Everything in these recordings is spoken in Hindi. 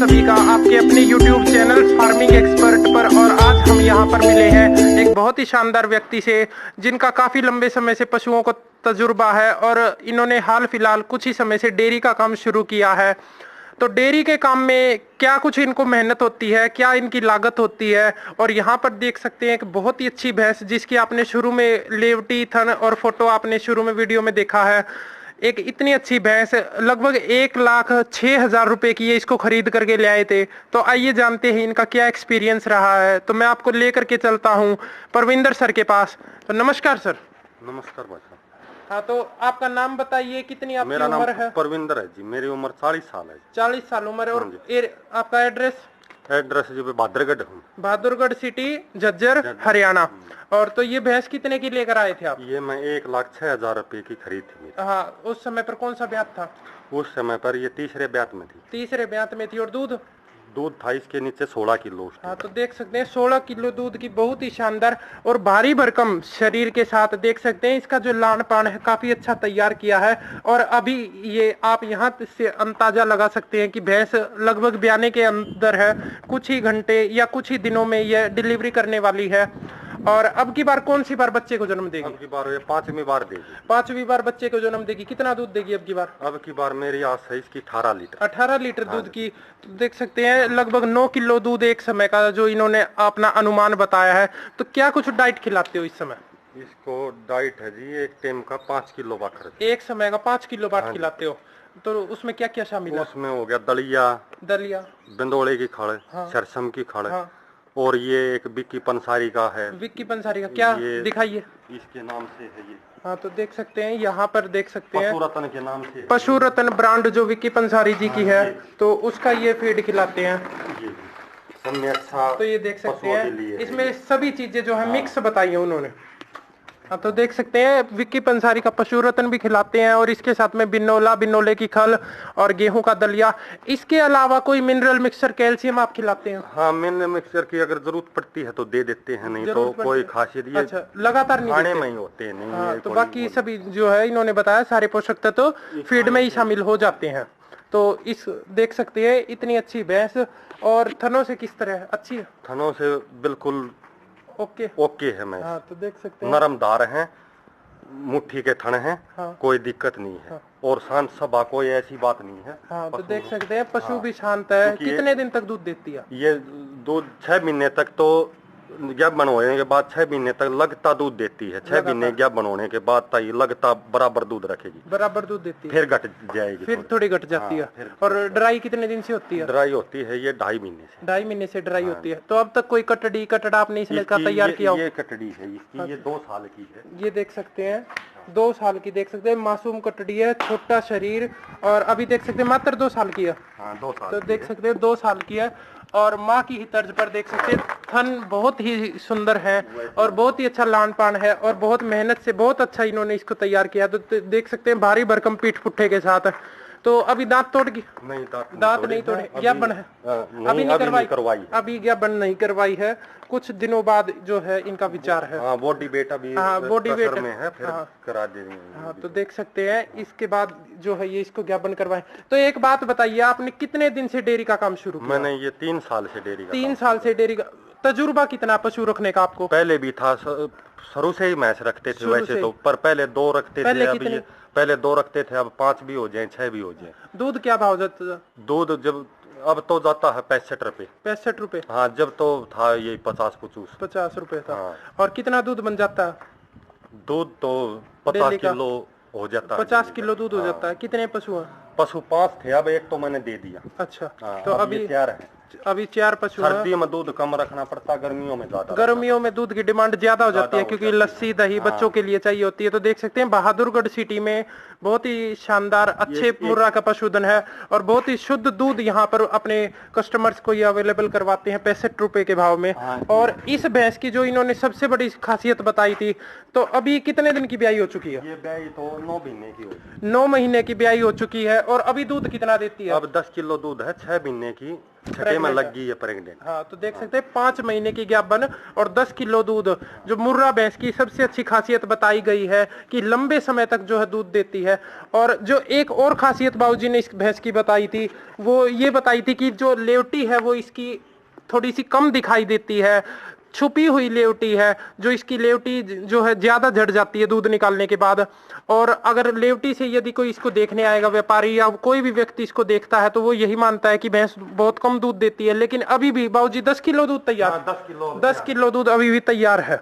सभी का आपके अपने YouTube चैनल फार्मिंग एक्सपर्ट पर। और आज हम यहाँ पर मिले हैं एक बहुत ही शानदार व्यक्ति से जिनका काफ़ी लंबे समय से पशुओं को तजुर्बा है और इन्होंने हाल फिलहाल कुछ ही समय से डेयरी का काम शुरू किया है। तो डेयरी के काम में क्या कुछ इनको मेहनत होती है, क्या इनकी लागत होती है, और यहाँ पर देख सकते हैं कि बहुत ही अच्छी भैंस जिसकी आपने शुरू में लेवटी थन और फोटो आपने शुरू में वीडियो में देखा है। एक इतनी अच्छी भैंस लगभग 1,06,000 रुपए की ये इसको खरीद करके ले आए थे। तो आइए जानते हैं इनका क्या एक्सपीरियंस रहा है। तो मैं आपको लेकर के चलता हूँ परविंदर सर के पास। तो नमस्कार सर। नमस्कार भाई साहब। हाँ, तो आपका नाम बताइए, कितनी आपकी मेरा उम्र नाम है? परविंदर है जी, मेरी उम्र 40 साल है। 40 साल उम्र है। और आपका एड्रेस? एड्रेस जी बहादुरगढ़ हूँ। बहादुरगढ़ सिटी, झज्जर, हरियाणा। और तो ये भैंस कितने की लेकर आए थे आप? ये मैं 1,06,000 रुपए की खरीद थी मेरी। हाँ, उस समय पर कौन सा ब्यात था? उस समय पर ये तीसरे ब्यात में थी। तीसरे ब्यात में थी। और दूध था इसके नीचे 16 किलो। हाँ, तो देख सकते हैं 16 किलो दूध की बहुत ही शानदार और भारी भरकम शरीर के साथ देख सकते हैं इसका जो लान पान है काफी अच्छा तैयार किया है। और अभी ये आप यहाँ से अंदाजा लगा सकते हैं कि भैंस लगभग ब्याने के अंदर है, कुछ ही घंटे या कुछ ही दिनों में यह डिलीवरी करने वाली है। और अब की बार कौन सी बार बच्चे को जन्म देगी? अब की बार ये 5वीं बार देगी। 5वीं बार बच्चे को जन्म देगी। कितना दूध देगी अब की बार? अब की बार मेरी आस है इसकी 18 लीटर। 18 लीटर दूध की। तो देख सकते हैं लगभग 9 किलो दूध एक समय का जो इन्होंने अपना अनुमान बताया है। तो क्या कुछ डाइट खिलाते हो इस समय? इसको डाइट है जी एक टाइम का 5 किलो बाखर। एक समय का 5 किलो बाट खिलाते हो। तो उसमें क्या क्या शामिल है? उसमें हो गया दलिया, बिंदोले की खड़, सरसम की खड़। और ये एक विक्की पंसारी का है। विक्की पंसारी का क्या दिखाइए? इसके नाम से है ये। हाँ, तो देख सकते हैं यहाँ पर देख सकते हैं पशु रत्न के नाम से। पशु रत्न ब्रांड जो विक्की पंसारी जी की है, तो उसका ये फीड खिलाते हैं। तो ये देख सकते हैं इसमें सभी चीजें जो है मिक्स बताई है उन्होंने। हाँ, तो देख सकते हैं विक्की पंसारी का पशु रत्न भी खिलाते हैं और इसके साथ में बिनोले की खल और गेहूं का दलिया। इसके अलावा कोई मिनरल मिक्सचर, कैल्शियम आप खिलाते हैं? हाँ, मिनरल मिक्सचर की अगर जरूरत पड़ती है तो दे देते हैं, नहीं तो कोई खासियत ये अच्छा लगातार नहीं खाने में ही होते हैं। नहीं हाँ, तो बाकी सभी जो है इन्होंने बताया सारे पोषक तत्व तो फीड में ही शामिल हो जाते हैं। तो इस देख सकते हैं इतनी अच्छी भैंस। और थनों से किस तरह अच्छी है? थनों से बिल्कुल ओके है। मैं हाँ, तो देख सकते हैं नरमदार हैं, मुट्ठी के थन हैं। कोई दिक्कत नहीं है। और शांत सभा कोई ऐसी बात नहीं है। हाँ, तो देख सकते हैं पशु भी शांत है। कितने दिन तक दूध देती है ये? दूध 6 महीने तक तो ज्ञापन होने के बाद 6 महीने तक लगता दूध देती है। 6 महीने ज्ञापन होने के बाद ये लगता बराबर दूध रखेगी। बराबर दूध देती है। फिर घट जाएगी, फिर थोड़ी घट जाती है। और ड्राई कितने दिन से होती है? ड्राई होती है ये 2.5 महीने से। 2.5 महीने से ड्राई होती है। तो अब तक कोई कटड़ा आपने इसलिए का तैयार किया? ये कटड़ी है इसकी, ये 2 साल की है। ये देख सकते हैं 2 साल की, देख सकते हैं मासूम कटड़ी है, छोटा शरीर। और अभी देख सकते हैं मात्र 2 साल की है। हाँ, 2 साल। तो देख सकते हैं 2 साल की है। और माँ की ही तर्ज पर देख सकते हैं थन बहुत ही सुंदर है और बहुत ही अच्छा लान पान है और बहुत मेहनत से बहुत अच्छा इन्होंने इसको तैयार किया। तो देख सकते हैं भारी भरकम पीठ पुट्ठे के साथ। तो अभी दांत तोड़ की नहीं, दांत नहीं तोड़े, ज्ञापन है अभी नहीं करवाई। अभी ज्ञापन नहीं करवाई है। कुछ दिनों बाद जो है इनका विचार है। हाँ, बॉडी वेट अभी बॉडी वेट में है, फिर करा देंगे। हाँ, तो देख सकते हैं इसके बाद जो है ये इसको ज्ञापन करवाएं। तो एक बात बताइए, आपने कितने दिन से डेयरी का काम शुरू किया? मैंने ये 3 साल से डेयरी का 3 साल से डेयरी का तजुर्बा कितना पशु रखने का आपको? पहले भी था, शुरू से ही मैच रखते थे वैसे तो, पर पहले 2 रखते थे। पहले 2 रखते थे, अब 5 भी हो जाए, 6 भी हो जाए। दूध क्या भाव जाता था? दूध जब अब तो जाता है 65 रुपए। 65 रुपए? हाँ, जब तो था ये 50 रुपए था। हाँ। और कितना दूध बन जाता है? दूध तो 50 किलो हो जाता है। 50 किलो दूध हो जाता है। कितने पशु हैं? पशु 5 थे, अब 1 तो मैंने दे दिया। अच्छा। तो अभी 4 है। अभी 4 पशु। सर्दी में दूध कम रखना पड़ता, गर्मियों में ज्यादा। गर्मियों में दूध की डिमांड ज्यादा हो जाती है क्योंकि लस्सी दही बच्चों के लिए चाहिए होती है। तो देख सकते हैं बहादुरगढ़ सिटी में बहुत ही शानदार अच्छे मुर्रा का पशुधन है और बहुत ही शुद्ध दूध यहाँ पर अपने कस्टमर्स को ये अवेलेबल करवाते हैं 65 रुपए के भाव में। और इस भैंस की जो इन्होंने सबसे बड़ी खासियत बताई थी, तो अभी कितने दिन की ब्याई हो चुकी है? ये ब्याई तो 9 महीने की हो। 9 महीने की ब्याई हो चुकी है। और अभी दूध कितना देती है? अब 10 किलो दूध है, 6 महीने की छठे में लग गई है प्रेग्नेंट। हाँ, तो देख सकते हैं 5 महीने की ज्ञापन और 10 किलो दूध। जो मुर्रा भैंस की सबसे अच्छी खासियत बताई गई है कि लंबे समय तक जो है दूध देती है। और जो एक और खासियत बाबूजी ने इस भैंस की बताई थी, वो ये बताई थी कि जो लेवटी है वो इसकी थोड़ी सी कम दिखाई देती है, छुपी हुई लेवटी है। जो इसकी लेवटी जो है ज्यादा झड़ जाती है दूध निकालने के बाद। और अगर लेवटी से यदि कोई इसको देखने आएगा, व्यापारी या कोई भी व्यक्ति इसको देखता है, तो वो यही मानता है कि भैंस बहुत कम दूध देती है। लेकिन अभी भी बाबूजी 10 किलो दूध तैयार, 10 किलो दूध अभी भी तैयार है।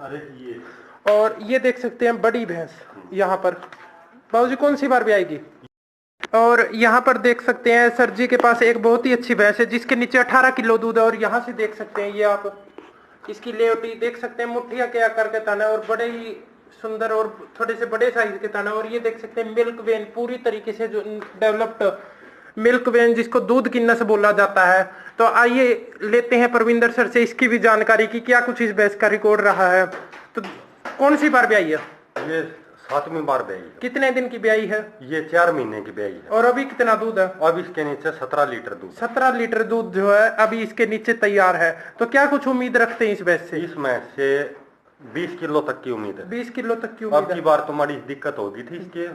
और ये देख सकते हैं बड़ी भैंस यहाँ पर। बाबूजी कौन सी बार भी आएगी? और यहाँ पर देख सकते हैं सर जी के पास एक बहुत ही अच्छी भैंस है जिसके नीचे 18 किलो दूध है। और यहाँ से देख सकते हैं ये आप इसकी लेवटी देख सकते हैं, मुठिया के आकार के तन है और बड़े ही सुंदर और थोड़े से बड़े साइज के तन है। और ये देख सकते हैं मिल्क वेन पूरी तरीके से जो डेवलप्ड मिल्क वेन, जिसको दूध की नस बोला जाता है। तो आइए लेते हैं परविंदर सर से इसकी भी जानकारी की क्या कुछ इस भैंस का रिकॉर्ड रहा है। तो कौन सी बार ब्याई है? ये 7वीं बार ब्याई है। कितने दिन की ब्याई है? ये 4 महीने की ब्याई है। और अभी कितना दूध है? अब इसके नीचे 17 लीटर दूध। 17 लीटर दूध जो है अभी इसके नीचे तैयार है। तो क्या कुछ उम्मीद रखते हैं इस भैंस से? इसमें से 20 किलो तक की उम्मीद है। 20 किलो तक की अब उम्मीद की है। बार तुम्हारी दिक्कत होगी थी, इसके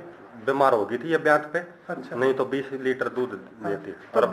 बीमार हो गई थी ये ब्यात पे। अच्छा। नहीं तो 20 लीटर दूध देती। तो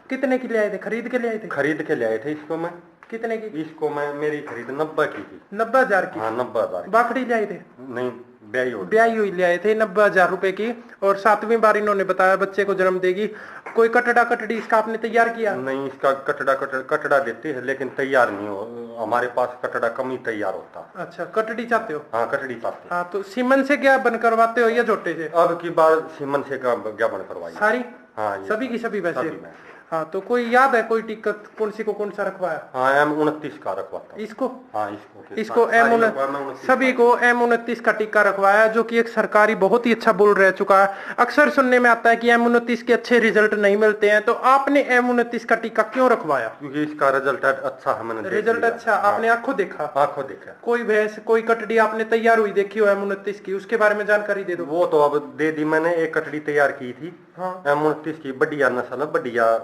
कितने के ले आए थे? खरीद के ले आए थे? खरीद के ले आए थे इसको मैं। कितने की? इसको मैं मेरी खरीद 90 की थी। 90,000 की? हाँ 90,000। बाखड़ी ले आए थे? नहीं, ब्याई हुई ले आए थे 90,000 रुपए की। और 7वीं बार इन्होंने बताया बच्चे को जन्म देगी। कोई कटड़ा कटड़ी इसका आपने तैयार किया? नहीं, इसका कटड़ा देती है लेकिन तैयार नहीं हो। हमारे पास कटड़ा कम ही तैयार होता। अच्छा, कटड़ी चाहते हो? हाँ, कटड़ी चाहते। हाँ, तो सीमन से क्या बन करवाते हो या झोटे से? अब की बार सीमन से क्या बन करवाई सारी? हाँ, सभी की सभी वैसे। हाँ, तो कोई याद है कोई टिकट कौन सी को कौन सा रखवाया? हाँ, M29 का रखवाता। इसको? हाँ, इसको सभी को M29 का टिक्का रखवाया, जो कि एक सरकारी बहुत ही अच्छा बुल रह चुका है। अक्सर सुनने में आता है कि M29 के अच्छे रिजल्ट नहीं मिलते हैं। तो आपने M29 का टिक्का क्यों रखवाया? क्योंकि इसका रिजल्ट अच्छा है। मैंने रिजल्ट अच्छा आपने आंखों देखा? आंखों देखा। कोई भैंस कोई कटड़ी आपने तैयार हुई देखी हो M29 की, उसके बारे में जानकारी दे दो। वो तो अब दे दी मैंने। एक कटड़ी तैयार की थी। हाँ। M29 की बढ़िया नस्ल है, बढ़िया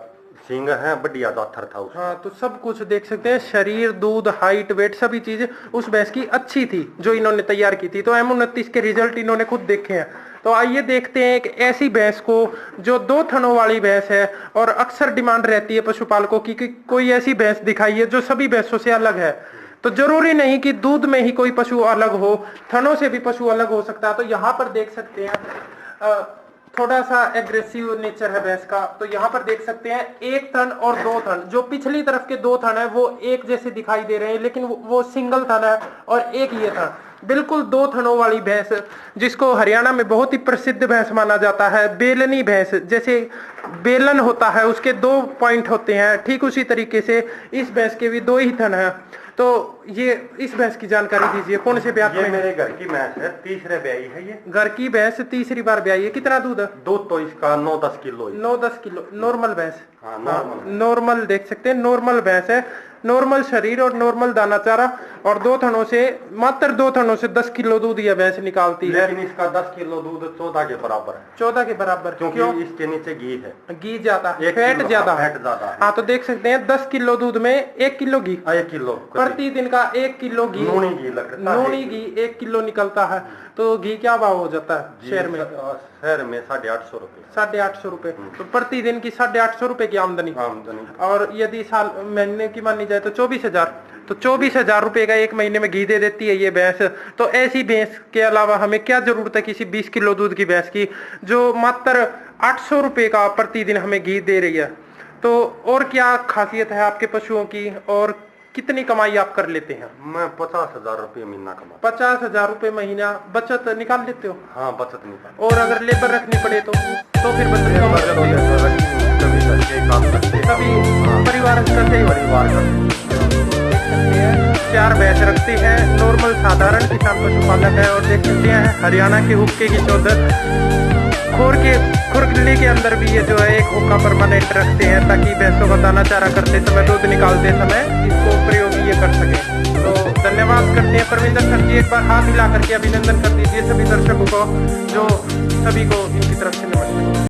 सींग है, बढ़िया दाथर था उसका। हाँ, तो सब कुछ देख सकते हैं, शरीर, दूध, हाइट, वेट, सभी चीजें उस भैंस की अच्छी थी जो इन्होंने तैयार की थी। तो M29 के रिजल्ट इन्होंने खुद देखे हैं। तो आइए देखते हैं एक ऐसी भैंस को जो 2 थनों वाली भैंस है। और अक्सर डिमांड रहती है पशुपालकों की कि कोई ऐसी भैंस दिखाइए जो सभी भैंसों से अलग है। तो जरूरी नहीं कि दूध में ही कोई पशु अलग हो, थनों से भी पशु अलग हो सकता है। तो यहाँ पर देख सकते हैं थोड़ा सा एग्रेसिव नेचर है भैंस का। तो यहाँ पर देख सकते हैं 1 थन और 2 थन। जो पिछली तरफ के 2 थन है वो एक जैसे दिखाई दे रहे हैं, लेकिन वो सिंगल थन है। और एक ये थन, बिल्कुल 2 थनों वाली भैंस, जिसको हरियाणा में बहुत ही प्रसिद्ध भैंस माना जाता है। बेलनी भैंस, जैसे बेलन होता है उसके 2 पॉइंट होते हैं, ठीक उसी तरीके से इस भैंस के भी 2 ही थन है। तो ये इस भैंस की जानकारी दीजिए, कौन से ब्याह में? मेरे घर की भैंस है, तीसरे ब्याई है। ये घर की भैंस तीसरी बार ब्याई है। कितना दूध है? दूध तो इसका 9-10 किलो। 9-10 किलो नॉर्मल भैंस। हाँ, नॉर्मल देख सकते हैं, नॉर्मल भैंस है। नॉर्मल शरीर और नॉर्मल दाना चारा। और 2 थनों से, मात्र 2 थनों से 10 किलो दूध यह भैंस निकालती है। लेकिन इसका 10 किलो दूध 14 के बराबर है। 14 के बराबर? क्योंकि इसके नीचे घी है। घी ज्यादा, फैट ज्यादा है। हाँ, तो देख सकते हैं 10 किलो दूध में 1 किलो घी। 1 किलो प्रतिदिन का 1 किलो घी, नूनी घी 1 किलो निकलता है। तो घी क्या भाव हो जाता है शहर में? शहर में 850 रुपए। 850 रुपए। तो प्रतिदिन की 850 रुपए की आमदनी। और यदि साल महीने की मानी जाए तो 24,000। तो 24,000 रुपए का 1 महीने में घी दे देती है ये भैंस। तो ऐसी भैंस के अलावा हमें क्या जरूरत है किसी 20 किलो दूध की भैंस की, जो मात्र 800 रुपए का प्रतिदिन हमें घी दे रही है। तो और क्या खासियत है आपके पशुओं की, और कितनी कमाई आप कर लेते हैं? मैं 50,000 रुपये महीना कमा। 50,000 रुपए महीना बचत निकाल लेते हो? हाँ, बचत निकाल। और अगर लेबर रखनी पड़े तो फिर बचत कम कर देते हो? कभी परिवार का 4 भैंस रखते हैं। नॉर्मल साधारण किसान पशुपालक है। और देख सकते हैं हरियाणा के हुक्के की चौधर खुरकली के अंदर भी ये जो है एक हुक्का परमानेंट रखते हैं, ताकि भैंसों का दाना चारा करते समय, दूध निकालते समय इसको प्रयोग ये कर सके। तो धन्यवाद करते हैं परविंदर सर जी। एक बार हाथ हिला करके अभिनंदन कर दीजिए सभी दर्शकों को, जो सभी को इनकी तरफ से नमस्कार।